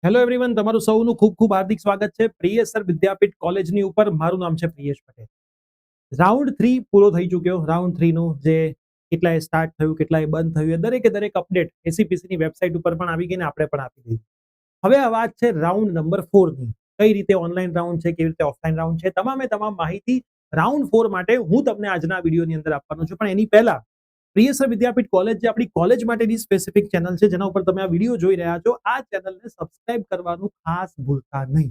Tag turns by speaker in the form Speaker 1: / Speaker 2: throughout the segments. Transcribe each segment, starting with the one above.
Speaker 1: Hello everyone, તમારું સૌનું ખૂબ ખૂબ હાર્દિક સ્વાગત છે પ્રિયસર વિદ્યાપીઠ કોલેજની ઉપર. મારું નામ છે પ્રિયેશ પટેલ. રાઉન્ડ 3 પૂરો થઈ ચૂક્યો. રાઉન્ડ 3 નું જે કેટલાય સ્ટાર્ટ થયું, કેટલાય બંધ થયું, એ દરેક અપડેટ એસીપીસી ની વેબસાઇટ ઉપર પણ આવી ગઈ ને આપણે પણ આપી દીધી. હવે આ વાત છે રાઉન્ડ નંબર 4 ની. કઈ રીતે ઓનલાઈન રાઉન્ડ છે, કેવી રીતે ઓફલાઈન રાઉન્ડ છે, તમામ માહિતી રાઉન્ડ 4 માટે હું તમને આજના વિડીયોની અંદર આપવાનો છું. પણ એની પહેલા પ્રિયસર વિદ્યાપીઠ કોલેજ જે આપણી કોલેજ માટેની સ્પેસિફિક ચેનલ છે, જેના ઉપર તમે આ વિડીયો જોઈ રહ્યા છો, આ ચેનલને સબસ્ક્રાઇબ કરવાનું ખાસ ભૂલતા નહીં.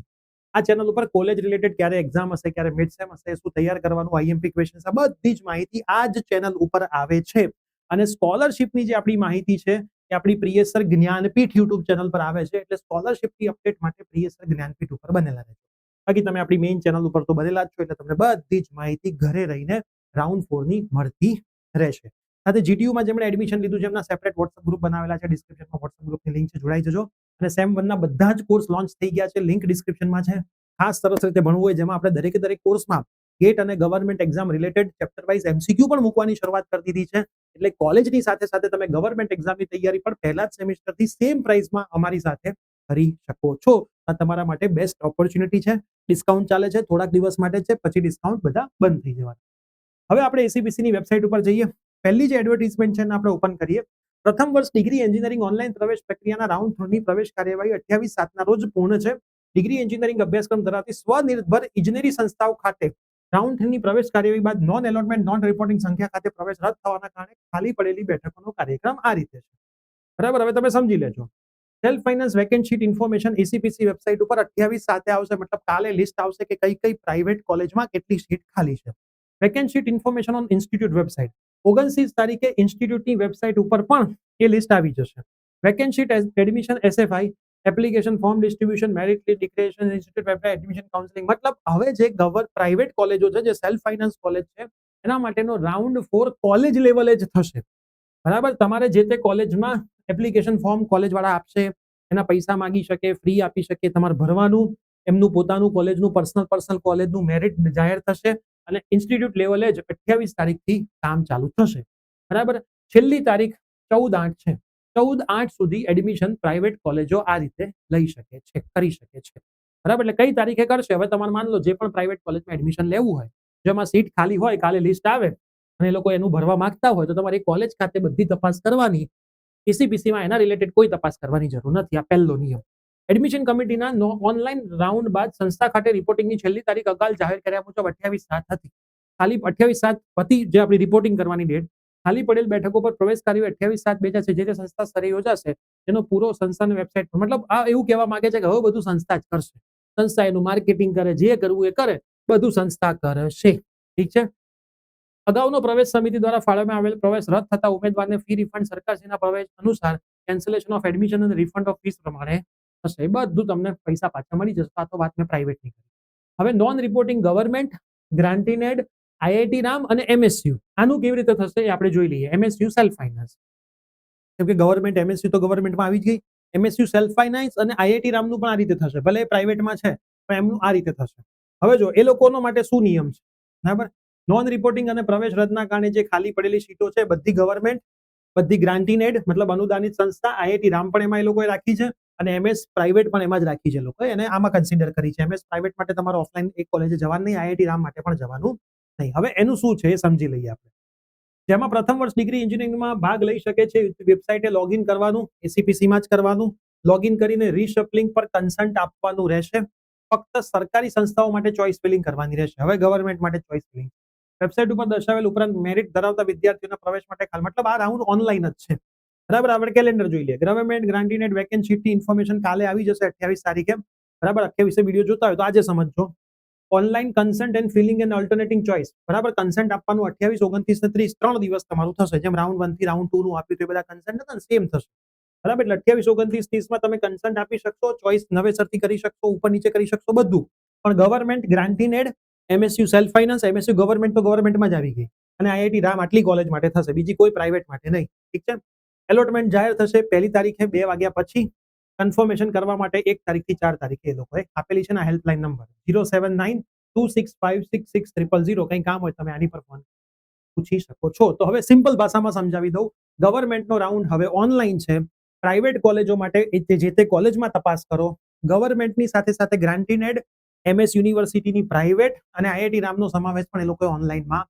Speaker 1: આ ચેનલ ઉપર કોલેજ રિલેટેડ ક્યારે એક્ઝામ હશે, ક્યારે મિડ સેમ હશે, શું તૈયાર કરવાનું, આઈએમપી ક્વેશ્ચન્સ, આ બધી જ માહિતી આ જ ચેનલ ઉપર આવે છે. અને સ્કોલરશિપની જે આપણી માહિતી છે એ આપણી પ્રિયસર જ્ઞાનપીઠ યુટ્યુબ ચેનલ પર આવે છે. એટલે સ્કોલરશિપની અપડેટ માટે પ્રિયસર જ્ઞાનપીઠ ઉપર બનેલા રહેજો. બાકી તમે આપણી મેઇન ચેનલ ઉપર તો બનેલા જ છો, એટલે તમને બધી જ માહિતી ઘરે રહીને રાઉન્ડ 4 ની મળતી રહેશે. સાથે જીટીયુમાં જેમણે એડમિશન લીધું છે એમના સેપરેટ વોટ્સઅપ ગ્રુપ બનાવેલા છે. ડિસ્ક્રિપ્શનમાં વોટ્સઅપ ગ્રુપની લિંક છે, જોડાઈ જજો. અને સેમ 1 ના બધા જ કોર્સ લોન્ચ થઈ ગયા છે, લિંક ડિસ્ક્રિપ્શનમાં છે. ખાસ સરસ રીતે ભણવું હોય, જેમાં આપણે દરેક કોર્સમાં ગેટ અને government exam related chapter wise MCQ પણ મૂકવાની શરૂઆત કરી દીધી છે. એટલે કોલેજની સાથે સાથે તમે ગવર્મેન્ટ એક્ઝામની તૈયારી પણ પહેલા જ સેમિસ્ટરથી સેમ પ્રાઇસમાં અમારી સાથે કરી શકો છો. આ તમારા માટે બેસ્ટ ઓપોર્ચ્યુનિટી છે. ડિસ્કાઉન્ટ ચાલે છે, થોડાક દિવસ માટે છે, પછી ડિસ્કાઉન્ટ બધા બંધ થઈ જવાના. હવે આપણે એસીબીસી ની વેબસાઇટ ઉપર જઈએ. પહેલી જે એડવર્ટાઇઝમેન્ટ છે એને આપણે ઓપન કરીએ. પ્રથમ વર્ષ ડિગ્રી એન્જિનિયરિંગ ઓનલાઈન પ્રવેશ પ્રક્રિયાના રાઉન્ડ 3 ની પ્રવેશ કાર્યવાહી 28/7 ના રોજ પૂર્ણ છે. ડિગ્રી એન્જિનિયરિંગ અભ્યાસક્રમ ધરાવતી સ્વનિર્ભર ઇજનેરી સંસ્થાઓ ખાતે રાઉન્ડ 3 ની પ્રવેશ કાર્યવાહી બાદ નોન એલોટમેન્ટ નોન રિપોર્ટિંગ સંખ્યા ખાતે પ્રવેશ રદ થવાના કારણે ખાલી પડેલી બેઠકોનો કાર્યક્રમ આ રીતે છે. બરાબર, હવે તમે સમજી લેજો. Self finance vacant sheet information ACPC website ઉપર 28/7 આવશે. મતલબ કાલે લિસ્ટ આવશે કે કઈ પ્રાઇવેટ કોલેજમાં કેટલી સીટ ખાલી છે. Vacant sheet information on institute website 29 તારીખે ઇન્સ્ટિટ્યૂટની વેબસાઇટ ઉપર પણ એ લિસ્ટ આવી જશે. Vacant seat admission SFI application form distribution merit declaration institute website admission counselling. મતલબ હવે જે પ્રાઇવેટ કોલેજો છે, જે સેલ્ફ ફાઇનાન્સ કોલેજ છે, એના માટેનો રાઉન્ડ 4 કોલેજ લેવલે જ થશે. બરાબર, તમારે જે તે કોલેજમાં એપ્લિકેશન ફોર્મ કોલેજ વાળા આપશે, એના પૈસા માંગી શકે, ફ્રી આપી શકે, તમારે ભરવાનું, એમનું પોતાનું કોલેજનું પર્સનલ કોલેજનું મેરિટ જાહેર થશે અને ઇન્સ્ટિટ્યૂટ લેવલે જ 28 તારીખથી કામ ચાલુ થશે. બરાબર, છેલ્લી તારીખ 14/8 છે. 14/8 સુધી એડમિશન પ્રાઇવેટ કોલેજો આ રીતે લઈ શકે છે, કરી શકે છે. બરાબર, એટલે કઈ તારીખે કરશે? હવે તમારે માન લો જે પણ પ્રાઇવેટ કોલેજમાં એડમિશન લેવું હોય, જેમાં સીટ ખાલી હોય, કાલે લિસ્ટ આવે અને એ લોકો એનું ભરવા માંગતા હોય, તો તમારે કોલેજ ખાતે બધી તપાસ કરવાની. એસીપીસીમાં એના રિલેટેડ કોઈ તપાસ કરવાની જરૂર નથી. આ પહેલો નિયમ. એડમિશન કમિટીના ઓનલાઈન રાઉન્ડ બાદ સંસ્થા ખાતે રિપોર્ટિંગની છેલ્લી તારીખ અગાઉ જાહેર કર્યા મુજબ 28/7 હતી. ખાલી 28/7 હતી જે આપણી રિપોર્ટિંગ કરવાની ડેટ. ખાલી પડેલ બેઠકો પર પ્રવેશ કાર્ય 28/7 છે. જે સંસ્થા સ્તરે યોજાશે તેનો પૂરો સંસ્થાની વેબસાઇટ પર. મતલબ આ એવું કહેવા માંગે છે કે હવે બધું સંસ્થા જ કરશે. સંસ્થા એનું માર્કેટિંગ કરે, જે કરવું એ કરે, બધું સંસ્થા કરશે. ઠીક છે. અગાઉનો પ્રવેશ સમિતિ દ્વારા ફાળવવામાં આવેલ પ્રવેશ રદ થતા ઉમેદવારને ફી રિફંડ સરકારશ્રીના પ્રવેશ અનુસાર કેન્સલેશન ઓફ એડમિશન અને રિફંડ ઓફ ફીસ પ્રમાણે થશે. એ બધું તમને પૈસા પાછા મળી જશે. આ તો વાત મેં પ્રાઇવેટની કરી. હવે non reporting government grant-in-aid IIT Ram અને એમએસયુ, આનું કેવી રીતે થશે એ આપણે જોઈ લઈએ. એમએસયુ સેલ્ફ ફાઇનાન્સ, કેમ કે ગવર્મેન્ટ એમએસયુ તો ગવર્મેન્ટમાં આવી જ ગઈ. એમએસયુ સેલ્ફ ફાઇનાન્સ અને આઈઆઈટી રામનું પણ આ રીતે થશે. ભલે એ પ્રાઇવેટમાં છે પણ એમનું આ રીતે થશે. હવે જો એ લોકોનો માટે શું નિયમ છે, બરાબર, નોન રિપોર્ટિંગ અને પ્રવેશ રદના કારણે જે ખાલી પડેલી સીટો છે, બધી ગવર્મેન્ટ, બધી ગ્રાન્ટીનેડ મતલબ અનુદાનિત સંસ્થા, આઈઆઈટી રામ પણ એમાં એ લોકોએ રાખી છે અને એમએસ પ્રાઇવેટ પણ એમાં જ રાખી છે. લોકોએ એને આમાં કન્સિડર કરી છે. એમએસ પ્રાઇવેટ માટે તમારે ઓફલાઈન એક કોલેજે જવાનું નહીં, આઈઆઈટી રામ માટે પણ જવાનું નહીં. હવે એનું શું છે એ સમજી લઈએ આપણે. જેમાં પ્રથમ વર્ષ ડિગ્રી એન્જિનિયરિંગમાં ભાગ લઈ શકે છે. વેબસાઇટે લોગિન કરવાનું, એસીપીસીમાં જ કરવાનું. લોગિન કરીને રીશફલિંગ પર કન્સન્ટ આપવાનું રહેશે. ફક્ત સરકારી સંસ્થાઓ માટે ચોઇસ ફિલિંગ કરવાની રહેશે. હવે ગવર્મેન્ટ માટે ચોઇસ ફિલિંગ. વેબસાઇટ ઉપર દર્શાવેલ ઉપરાંત મેરિટ ધરાવતા વિદ્યાર્થીઓના પ્રવેશ માટે મતલબ આ રાઉન્ડ ઓનલાઈન જ છે. બરાબર, આપણે કેલેન્ડર જોઈ લઈએ. ગવર્મેન્ટ ગ્રાન્ટીનેડ વેકેન્ટ શીટની ઇન્ફોર્મેશન કાલે આવી જશે 28 તારીખે. બરાબર, 28 વિડીયો જોતા હોય તો આજે સમજજો. Online consent and filling and alternating choice. બરાબર, કન્સન્ટ આપવાનું 28, 29 ને 30 3 દિવસ તમારું થશે. જેમ રાઉન્ડ 1 થી રાઉન્ડ 2 નું આપ્યું તો એ બધા કન્સન્ટ હતા ને, સેમ થશે. બરાબર, એટલે 28, 29, 30 માં તમે કન્સન્ટ આપી શકશો, ચોઇસ નવેસરથી કરી શકશો, ઉપર નીચે કરી શકશો, બધું. પણ government grant-in-aid, MSU self finance, MSU government તો ગવર્મેન્ટમાં જ આવી ગઈ અને આઈઆઈટી રામ આટલી કોલેજ માટે થશે, બીજી કોઈ પ્રાઇવેટ માટે નહીં. ઠીક છે. એલોટમેન્ટ જાહેર થશે 1 તારીખે 2 વાગ્યા પછી. કન્ફર્મેશન કરવા માટે 1 તારીખથી 4 તારીખે એ લોકોએ આપેલી છે ને હેલ્પલાઇન નંબર 07926566000. કંઈ કામ હોય તમે આની પર ફોન પૂછી શકો છો. તો હવે સિમ્પલ ભાષામાં સમજાવી દઉં. ગવર્મેન્ટનો રાઉન્ડ હવે ઓનલાઈન છે. પ્રાઇવેટ કોલેજો માટે જે તે કોલેજમાં તપાસ કરો, ગવર્મેન્ટની સાથે સાથે ગ્રાન્ટીનેડ, MS યુનિવર્સિટીની પ્રાઇવેટ અને IIT રામનો સમાવેશ પણ એ લોકોએ ઓનલાઈનમાં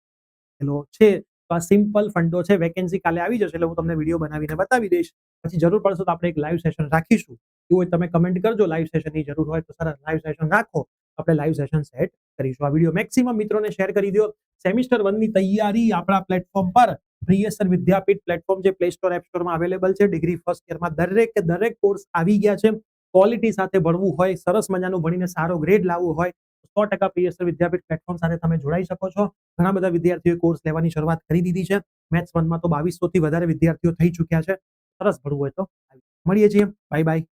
Speaker 1: કરેલો છે. તો આ સિમ્પલ ફંડો છે. વેકેન્સી કાલે આવી જશે એટલે હું તમને વિડીયો બનાવીને બતાવી દઈશ. પછી જરૂર પડશે તો આપણે એક લાઈવ સેશન રાખીશું. એવું હોય તમે કમેન્ટ કરજો, લાઈવ સેશનની જરૂર હોય તો સરસ લાઈવ સેશન રાખો, આપણે લાઈવ સેશન સેટ કરીશું. આ વિડીયો મેક્સિમમ મિત્રોને શેર કરી દો. સેમિસ્ટર 1 ની તૈયારી આપણા પ્લેટફોર્મ પર પ્રિયસર વિદ્યાપીઠ પ્લેટફોર્મ જે પ્લે સ્ટોર એપ સ્ટોરમાં અવેલેબલ છે. ડિગ્રી ફર્સ્ટ યરમાં દરેક કોર્સ આવી ગયા છે. ક્વોલિટી સાથે ભણવું હોય, સરસ મજાનું ભણીને સારો ગ્રેડ લાવવું હોય, 100% પ્રિયસર વિદ્યાપીઠ પ્લેટફોર્મ સાથે તમે જોડાઈ શકો છો. ઘણા બધા વિદ્યાર્થીઓએ કોર્સ લેવાની શરૂઆત કરી દીધી છે. મેથ્સ 1માં તો 2200 થી વધારે વિદ્યાર્થીઓ થઈ ચૂક્યા છે. સરસ ભણવું હોય તો મળીએ છીએ. Bye bye.